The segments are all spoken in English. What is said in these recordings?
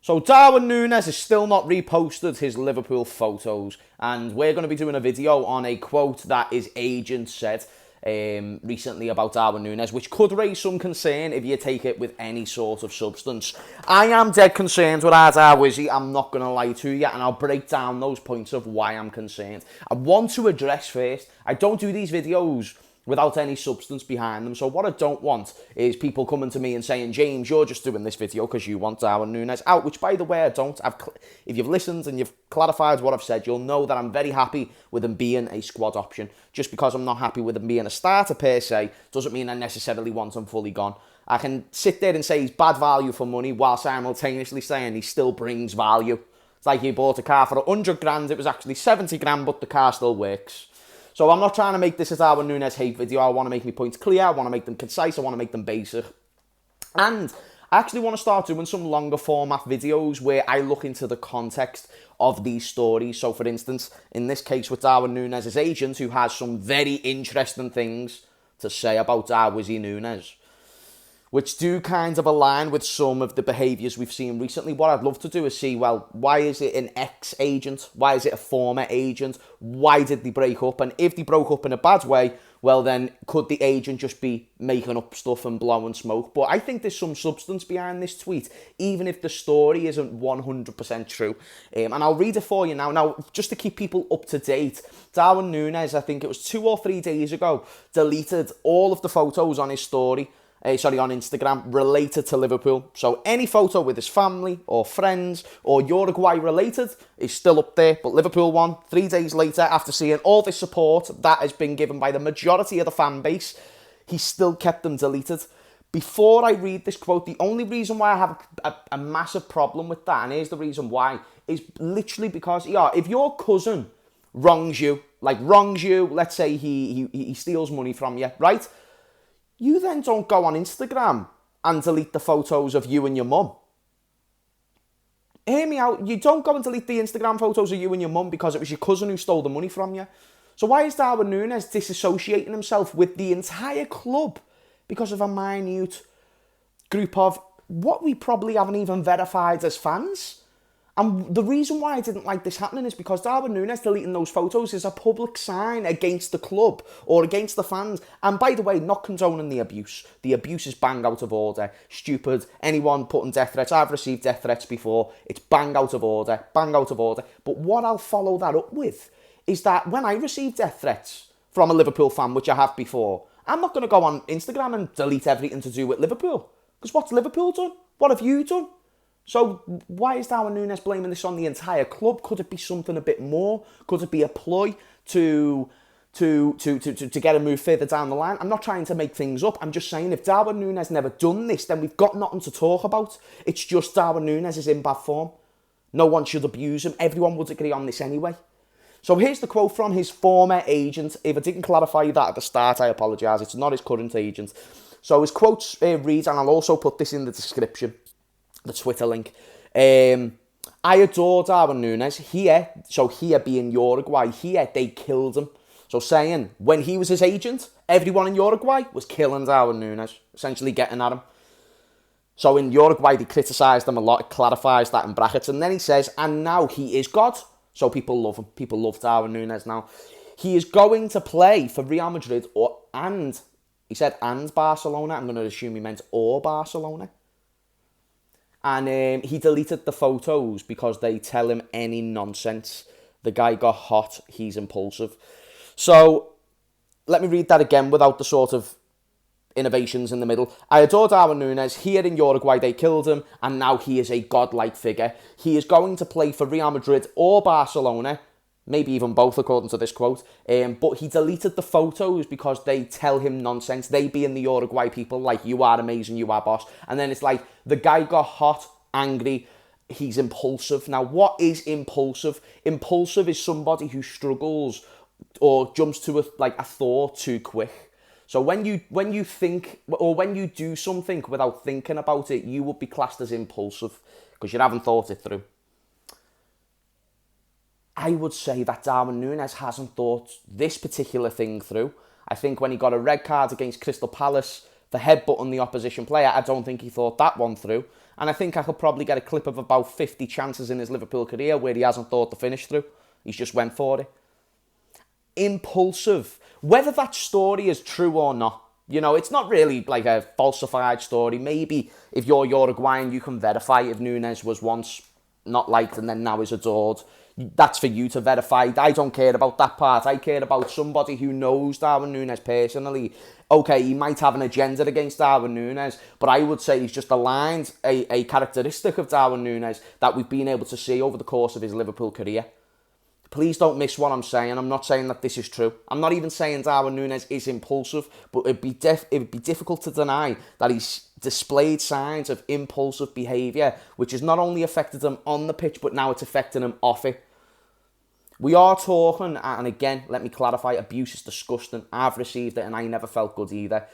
So Darwin Nunez has still not reposted his Liverpool photos, and we're going to be doing a video on a quote that his agent said recently about Darwin Nunez, which could raise some concern if you take it with any sort of substance. I am dead concerned with Wizzy, I'm not going to lie to you, and I'll break down those points of why I'm concerned. I want to address first, I don't do these videos without any substance behind them. So what I don't want is people coming to me and saying, James, you're just doing this video because you want Darwin Nunez out, which, by the way, I don't. If you've listened and you've clarified what I've said, you'll know that I'm very happy with him being a squad option. Just because I'm not happy with him being a starter per se doesn't mean I necessarily want him fully gone. I can sit there and say he's bad value for money while simultaneously saying he still brings value. It's like you bought a car for 100 grand, it was actually 70 grand, but the car still works. So I'm not trying to make this a Darwin Nunez hate video. I want to make my points clear. I want to make them concise. I want to make them basic. And I actually want to start doing some longer format videos where I look into the context of these stories. So, for instance, in this case with Darwin Nunez's agent, who has some very interesting things to say about Darwin Nunez, which do kind of align with some of the behaviours we've seen recently. What I'd love to do is see, well, why is it an ex-agent? Why is it a former agent? Why did they break up? And if they broke up in a bad way, well then, could the agent just be making up stuff and blowing smoke? But I think there's some substance behind this tweet, even if the story isn't 100% true. And I'll read it for you now. Now, just to keep people up to date, Darwin Nunez, I think it was 2 or 3 days ago, deleted all of the photos on his story, on Instagram, related to Liverpool. So any photo with his family or friends or Uruguay related is still up there. But Liverpool one, 3 days later, after seeing all this support that has been given by the majority of the fan base, he still kept them deleted. Before I read this quote, the only reason why I have a massive problem with that, and here's the reason why, is literally because, if your cousin wrongs you, let's say he steals money from you, right? You then don't go on Instagram and delete the photos of you and your mum. Hear me out. You don't go and delete the Instagram photos of you and your mum because it was your cousin who stole the money from you. So why is Darwin Nunez disassociating himself with the entire club because of a minute group of what we probably haven't even verified as fans? And the reason why I didn't like this happening is because Darwin Nunez deleting those photos is a public sign against the club or against the fans. And by the way, not condoning the abuse. The abuse is bang out of order. Stupid. Anyone putting death threats. I've received death threats before. It's bang out of order. Bang out of order. But what I'll follow that up with is that when I receive death threats from a Liverpool fan, which I have before, I'm not going to go on Instagram and delete everything to do with Liverpool. Because what's Liverpool done? What have you done? So why is Darwin Nunez blaming this on the entire club? Could it be something a bit more? Could it be a ploy to get a move further down the line? I'm not trying to make things up. I'm just saying if Darwin Nunez never done this, then we've got nothing to talk about. It's just Darwin Nunez is in bad form. No one should abuse him. Everyone would agree on this anyway. So here's the quote from his former agent. If I didn't clarify that at the start, I apologise. It's not his current agent. So his quote reads, and I'll also put this in the description, the Twitter link. I adore Darwin Nunez. Here being Uruguay, here they killed him. So saying, when he was his agent, everyone in Uruguay was killing Darwin Nunez, essentially getting at him. So in Uruguay, they criticised him a lot. It clarifies that in brackets. And then he says, and now he is God. So people love him. People love Darwin Nunez now. He is going to play for Real Madrid and Barcelona. I'm going to assume he meant or Barcelona. And he deleted the photos because they tell him any nonsense. The guy got hot. He's impulsive. So let me read that again without the sort of innovations in the middle. I adore Darwin Nunez. Here in Uruguay, they killed him. And now he is a godlike figure. He is going to play for Real Madrid or Barcelona. Maybe even both, according to this quote. But he deleted the photos because they tell him nonsense. They being the Uruguay people, like, you are amazing, you are boss. And then it's like, the guy got hot, angry, he's impulsive. Now, what is impulsive? Impulsive is somebody who struggles or jumps to a thought too quick. So when you think, or when you do something without thinking about it, you would be classed as impulsive because you haven't thought it through. I would say that Darwin Nunez hasn't thought this particular thing through. I think when he got a red card against Crystal Palace for headbutting the opposition player, I don't think he thought that one through. And I think I could probably get a clip of about 50 chances in his Liverpool career where he hasn't thought the finish through. He's just went for it. Impulsive. Whether that story is true or not, you know, it's not really like a falsified story. Maybe if you're Uruguayan, you can verify if Nunez was once not liked and then now is adored. That's for you to verify. I don't care about that part. I care about somebody who knows Darwin Nunez personally. Okay, he might have an agenda against Darwin Nunez, but I would say he's just aligned a characteristic of Darwin Nunez that we've been able to see over the course of his Liverpool career. Please don't miss what I'm saying. I'm not saying that this is true. I'm not even saying Darwin Nunez is impulsive, but it'd be difficult to deny that he's displayed signs of impulsive behaviour, which has not only affected him on the pitch, but now it's affecting him off it. We are talking, and again, let me clarify, abuse is disgusting. I've received it and I never felt good either.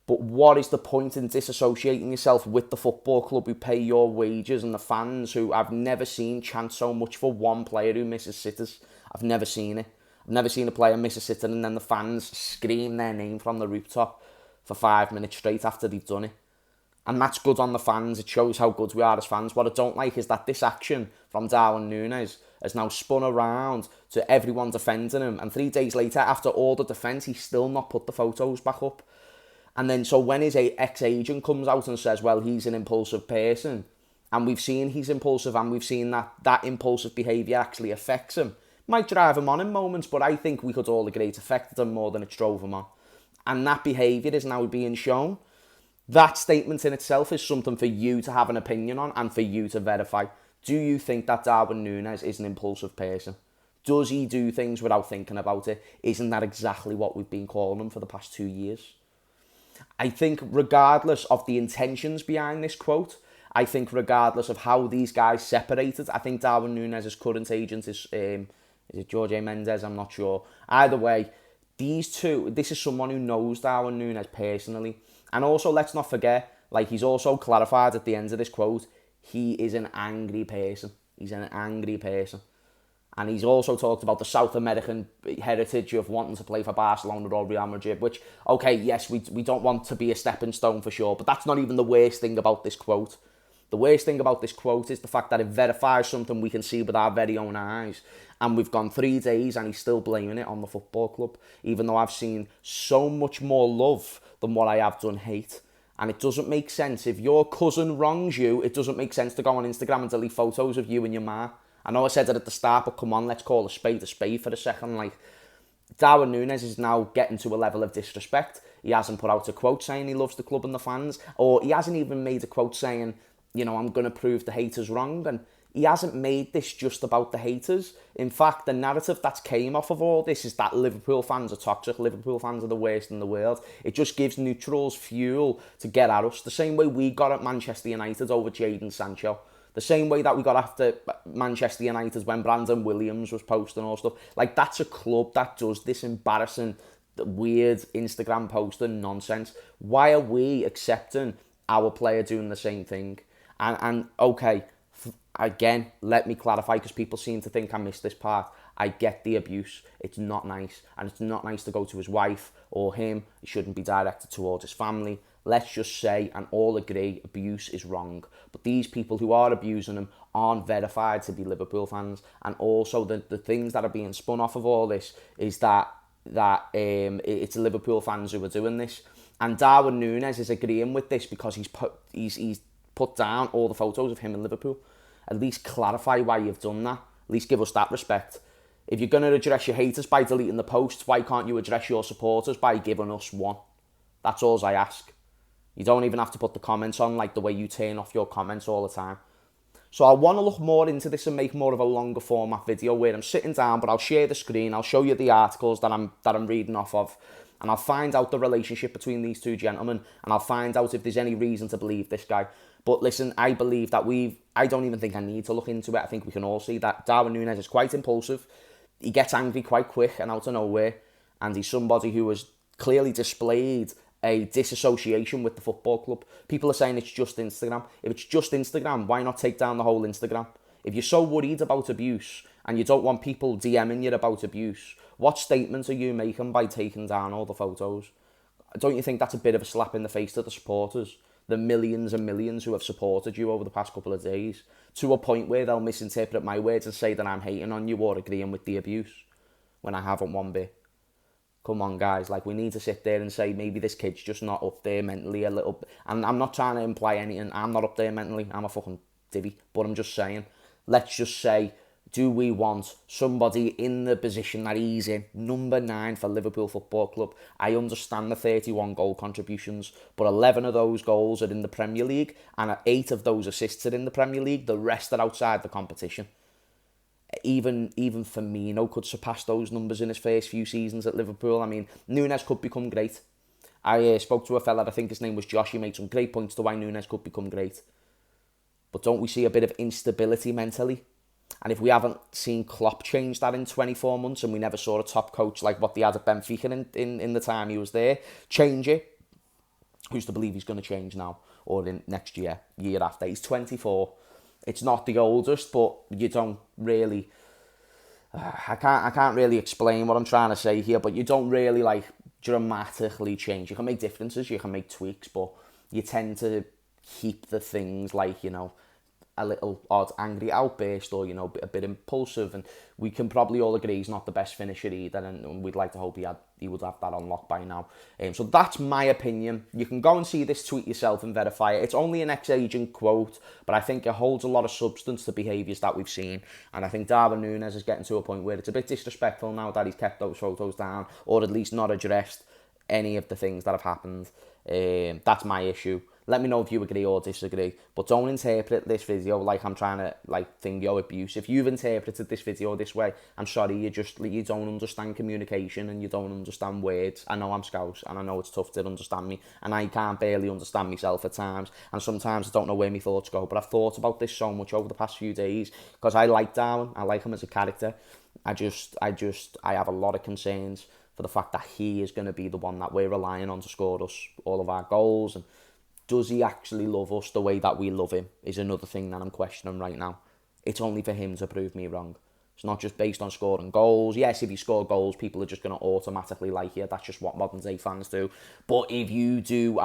But what is the point in disassociating yourself with the football club who pay your wages and the fans who I've never seen chant so much for one player who misses sitters? I've never seen it. I've never seen a player miss a sitter and then the fans scream their name from the rooftop for 5 minutes straight after they've done it. And that's good on the fans. It shows how good we are as fans. What I don't like is that this action from Darwin Nunez has now spun around to everyone defending him. And 3 days later, after all the defence, he's still not put the photos back up. And then, so when his ex-agent comes out and says, well, he's an impulsive person, and we've seen he's impulsive, and we've seen that impulsive behaviour actually affects him, might drive him on in moments, but I think we could all agree it affected him more than it drove him on. And that behaviour is now being shown. That statement in itself is something for you to have an opinion on and for you to verify. Do you think that Darwin Nunez is an impulsive person? Does he do things without thinking about it? Isn't that exactly what we've been calling him for the past 2 years? I think regardless of the intentions behind this quote, I think regardless of how these guys separated, I think Darwin Nunez's current agent is it Jorge Mendes? I'm not sure. Either way, these two, this is someone who knows Darwin Nunez personally. And also, let's not forget, like he's also clarified at the end of this quote, he is an angry person. He's an angry person. And he's also talked about the South American heritage of wanting to play for Barcelona or Real Madrid, which, okay, yes, we don't want to be a stepping stone for sure, but that's not even the worst thing about this quote. The worst thing about this quote is the fact that it verifies something we can see with our very own eyes. And we've gone 3 days and he's still blaming it on the football club, even though I've seen so much more love than what I have done hate. And it doesn't make sense. If your cousin wrongs you, it doesn't make sense to go on Instagram and delete photos of you and your ma. I know I said it at the start, but come on, let's call a spade for a second. Like, Darwin Nunez is now getting to a level of disrespect. He hasn't put out a quote saying he loves the club and the fans, or he hasn't even made a quote saying, you know, I'm going to prove the haters wrong. And he hasn't made this just about the haters. In fact, the narrative that's came off of all this is that Liverpool fans are toxic, Liverpool fans are the worst in the world. It just gives neutrals fuel to get at us, the same way we got at Manchester United over Jadon Sancho. The same way that we got after Manchester United when Brandon Williams was posting all stuff. Like, that's a club that does this embarrassing, weird Instagram posting nonsense. Why are we accepting our player doing the same thing? And okay, again, let me clarify, because people seem to think I missed this part. I get the abuse. It's not nice. And it's not nice to go to his wife or him. It shouldn't be directed towards his family. Let's just say and all agree abuse is wrong. But these people who are abusing him aren't verified to be Liverpool fans. And also the things that are being spun off of all this is that it's Liverpool fans who are doing this. And Darwin Nunez is agreeing with this because he's put down all the photos of him in Liverpool. At least clarify why you've done that. At least give us that respect. If you're going to address your haters by deleting the posts, why can't you address your supporters by giving us one? That's all I ask. You don't even have to put the comments on like the way you turn off your comments all the time. So I want to look more into this and make more of a longer format video where I'm sitting down, but I'll share the screen, I'll show you the articles that I'm reading off of, and I'll find out the relationship between these two gentlemen, and I'll find out if there's any reason to believe this guy. But listen, I believe that I don't even think I need to look into it. I think we can all see that Darwin Nunez is quite impulsive. He gets angry quite quick and out of nowhere, and he's somebody who has clearly displayed a disassociation with the football club. People are saying it's just Instagram. If it's just Instagram, why not take down the whole Instagram? If you're so worried about abuse and you don't want people DMing you about abuse, what statements are you making by taking down all the photos? Don't you think that's a bit of a slap in the face to the supporters? the millions and millions who have supported you over the past couple of days, to a point where they'll misinterpret my words and say that I'm hating on you or agreeing with the abuse when I haven't one bit. Come on, guys, like, we need to sit there and say maybe this kid's just not up there mentally a little bit. And I'm not trying to imply anything. I'm not up there mentally. I'm a fucking divvy. But I'm just saying, let's just say, do we want somebody in the position that he's in, number 9 for Liverpool Football Club? I understand the 31 goal contributions, but 11 of those goals are in the Premier League, and 8 of those assists are in the Premier League. The rest are outside the competition. Even Firmino could surpass those numbers in his first few seasons at Liverpool. I mean, Nunez could become great. I spoke to a fella, I think his name was Josh, he made some great points to why Nunez could become great. But don't we see a bit of instability mentally? And if we haven't seen Klopp change that in 24 months, and we never saw a top coach like what they had at Benfica in the time he was there, change it, who's to believe he's going to change now, or in next year after? He's 24. It's not the oldest, but you don't really... I can't really explain what I'm trying to say here, but you don't really, like, dramatically change. You can make differences, you can make tweaks, but you tend to keep the things like, you know, a little odd angry outburst, or, you know, a bit impulsive, and we can probably all agree he's not the best finisher either, and we'd like to hope he would have that unlocked by now. So that's my opinion. You can go and see this tweet yourself and verify it. It's only an ex-agent quote, but I think it holds a lot of substance to behaviours that we've seen, and I think Darwin Nunez is getting to a point where it's a bit disrespectful now that he's kept those photos down, or at least not addressed any of the things that have happened. That's my issue. Let me know if you agree or disagree, but don't interpret this video like I'm trying to, like, think you're abuse. If you've interpreted this video this way, I'm sorry, you don't understand communication and you don't understand words. I know I'm Scouse and I know it's tough to understand me, and I can't barely understand myself at times, and sometimes I don't know where my thoughts go, but I've thought about this so much over the past few days because I like Darwin, I like him as a character. I have a lot of concerns for the fact that he is going to be the one that we're relying on to score us all of our goals, and does he actually love us the way that we love him is another thing that I'm questioning right now. It's only for him to prove me wrong. It's not just based on scoring goals. Yes, if you score goals, people are just going to automatically like you. That's just what modern day fans do. But if you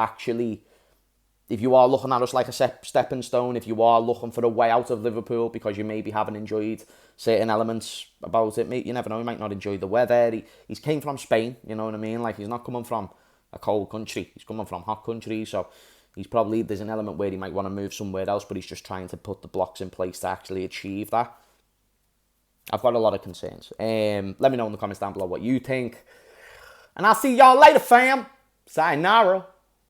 are looking at us like a stepping stone, if you are looking for a way out of Liverpool because you maybe haven't enjoyed certain elements about it, you never know, you might not enjoy the weather. He's came from Spain, you know what I mean? Like, he's not coming from a cold country. He's coming from hot country, so there's an element where he might want to move somewhere else, but he's just trying to put the blocks in place to actually achieve that. I've got a lot of concerns. Let me know in the comments down below what you think. And I'll see y'all later, fam. Sayonara.